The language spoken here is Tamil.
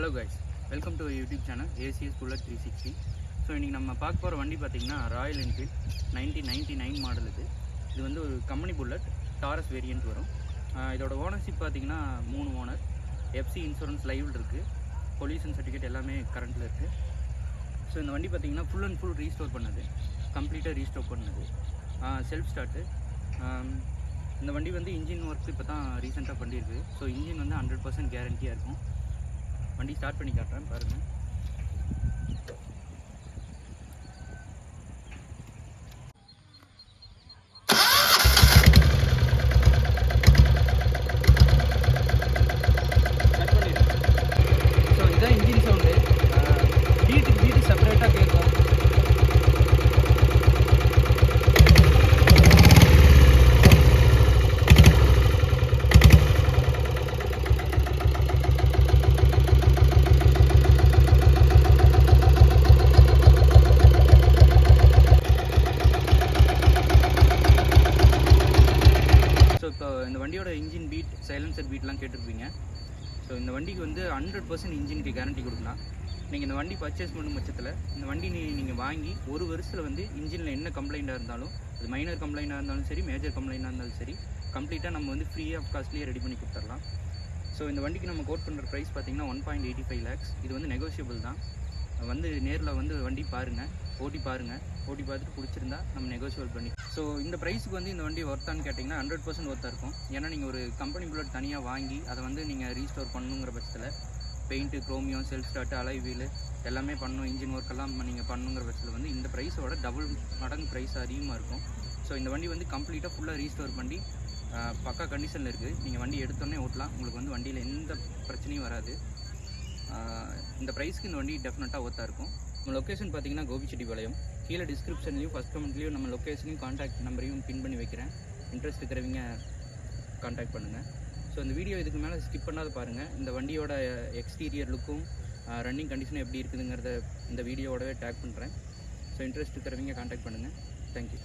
Hello guys, welcome to YouTube channel ACS bullet 360. So இன்றைக்கி நம்ம பார்க்க போகிற வண்டி பார்த்திங்கன்னா ராயல் என்ஃபீல்ட் 1999 மாடல். இது வந்து ஒரு கம்பெனி புல்லட் டாரஸ் வேரியண்ட் வரும். இதோட ஓனர்ஷிப் பார்த்திங்கன்னா 3 ஓனர். எஃப்சி இன்சூரன்ஸ் லைவில் இருக்குது, பொல்யூஷன் சர்டிஃபிகேட் எல்லாமே கரண்ட்டில் இருக்குது. ஸோ இந்த வண்டி பார்த்திங்கன்னா ஃபுல் அண்ட் ஃபுல் ரீஸ்டோர் பண்ணது, கம்ப்ளீட்டாக ரீஸ்டோர் பண்ணது, செல்ஃப் ஸ்டார்ட்டு. இந்த வண்டி வந்து இன்ஜின் ஒர்க் இப்போ தான் ரீசெண்டாக பண்ணியிருக்கு. ஸோ இன்ஜின் வந்து 100% கேரண்டியாக இருக்கும். வண்டி ஸ்டார்ட் பண்ணி காட்டுறேன் பாருங்கள். ஸோ இதுதான் இன்ஜின் சவுண்டு. பீட்டு செப்பரேட்டாக கேட்கும். இப்போ இந்த வண்டியோட இன்ஜின் பீட், சைலன்சர் பீட்லாம் கேட்டிருப்பீங்க. ஸோ இந்த வண்டிக்கு வந்து 100% இன்ஜினுக்கு கேரண்டி கொடுக்கலாம். நீங்கள் இந்த வண்டி பர்ச்சேஸ் பண்ணும் பட்சத்தில் இந்த வண்டி நீங்கள் வாங்கி ஒரு வருஷத்தில் வந்து இன்ஜினில் என்ன கம்ப்ளைண்ட்டாக இருந்தாலும், அது மைனர் கம்ப்ளைண்ட்டாக இருந்தாலும் சரி, மேஜர் கம்ப்ளைண்ட்டாக இருந்தாலும் சரி, கம்ப்ளீட்டாக நம்ம வந்து ஃப்ரீ ஆஃப் காஸ்ட்லேயே ரெடி பண்ணி கொடுத்துடலாம். ஸோ இந்த வண்டிக்கு நம்ம கோட் பண்ணுற ப்ரைஸ் பார்த்திங்கன்னா 1.85 lakhs. இது வந்து நெகோஷியபிள் தான். வந்து நேரில் வந்து வண்டி பாருங்கள், ஓட்டி பார்த்துட்டு பிடிச்சிருந்தா நம்ம நெகோஷியபிள் பண்ணி. ஸோ இந்த ப்ரைஸுக்கு வந்து இந்த வண்டி ஒர்த்தான்னு கேட்டிங்கன்னா 100% ஒர்த்தாக இருக்கும். ஏன்னா நீங்கள் ஒரு கம்பெனி புல்லட் தனியாக வாங்கி அதை வந்து நீங்கள் ரீஸ்டோர் பண்ணணுங்கிற பட்சத்தில் paint, chromium, self start, alloy wheel எல்லாமே பண்ணணும், இன்ஜின் ஒர்க்கெல்லாம் நீங்கள் பண்ணணுங்கிற பட்சத்தில் வந்து இந்த ப்ரைஸோட டபுள் மடங்கு ப்ரைஸ் அதிகமாக இருக்கும். ஸோ இந்த வண்டி வந்து கம்ப்ளீட்டாக ஃபுல்லாக ரீஸ்டோர் பண்ணி பக்கா கண்டிஷனில் இருக்குது. நீங்கள் வண்டி எடுத்தோடனே ஓட்டலாம், உங்களுக்கு வந்து வண்டியில் எந்த பிரச்சனையும் வராது. இந்த ப்ரைஸ்க்கு இந்த வண்டி டெஃபினட்டாக ஒர்த்தாக இருக்கும். நம்ம லொக்கேஷன் பார்த்திங்கன்னா கோபிச்செட்டிப்பாளையம். கீழே டிஸ்கிரிப்ஷன்லேயும் ஃபஸ்ட் கமெண்ட்லேயும் நம்ம லொக்கேஷனையும் கான்டாக்ட் நம்பரையும் பின் பண்ணி வைக்கிறேன். இன்ட்ரெஸ்ட் இருக்கிறவங்க கான்டாக்ட் பண்ணுங்கள். ஸோ இந்த வீடியோ இதுக்கு மேலே ஸ்கிப் பண்ணாத பாருங்கள். இந்த வண்டியோட எக்ஸ்டீரியர் லுக்கும் ரன்னிங் கண்டிஷனும் எப்படி இருக்குதுங்கிறத இந்த வீடியோவோடவே டேக் பண்ணுறேன். ஸோ இன்ட்ரெஸ்ட் இருக்கிறவங்க கான்டாக்ட் பண்ணுங்கள். தேங்க்யூ.